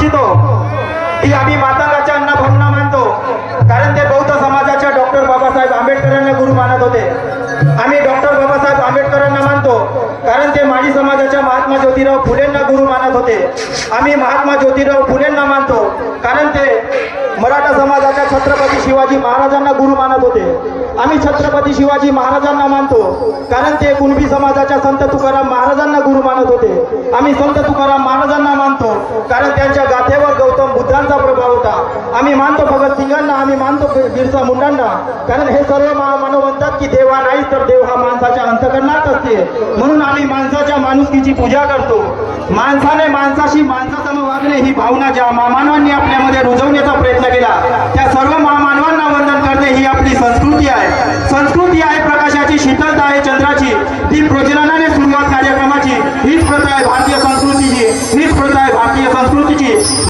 इच्छितो की आम्ही मातंगाच्या अण्णा भाऊंना मानतो, कारण ते बौद्ध समाजाच्या डॉक्टर बाबासाहेब आंबेडकरांना गुरु मानत होते। आम्ही डॉक्टर बाबासाहेब आंबेडकरांना मानतो, कारण ते माजी समाजाच्या महात्मा ज्योतिराव फुलेंना गुरु मानत होते। आम्ही महात्मा ज्योतिराव फुलेंना मानतो, कारण ते मराठा समाजाच्या छत्रपती शिवाजी महाराजांना गुरु मानत होते। आम्ही छत्रपती शिवाजी महाराजांना मानतो, कारण ते कुणबी समाजाच्या संत तुकाराम महाराजांना गुरु मानत होते। आम्ही संत तुकाराम महाराजांना मानतो, कारण त्यांच्या गाथेवर गौतम बुद्धांचा प्रभाव होता। आम्ही मानतो भगतसिंगांना, आम्ही मानतो बिरसा मुंडांना, कारण हे सर्व मानव म्हणतात की देव हा नाहीच तर देव हा माणसाच्या अंतःकरणात असते। म्हणून आम्ही माणसाच्या माणुसकीची पूजा करतो। माणसाने माणसाशी माणसासम वागणे ही भावना ज्या महामानवांनी आपल्यामध्ये रुजवण्याचा प्रयत्न केला, त्या सर्व महामानवांना वंदन करणे ही आपली संस्कृती आहे। संस्कृती आहे प्रकाशाची, शीतलता आहे चंद्राची, ती प्रजननाने सुरुवात कार्यक्रमाची हीच प्रथा आहे भारतीय संस्कृतीची, हीच प्रथा आहे भारतीय संस्कृतीची।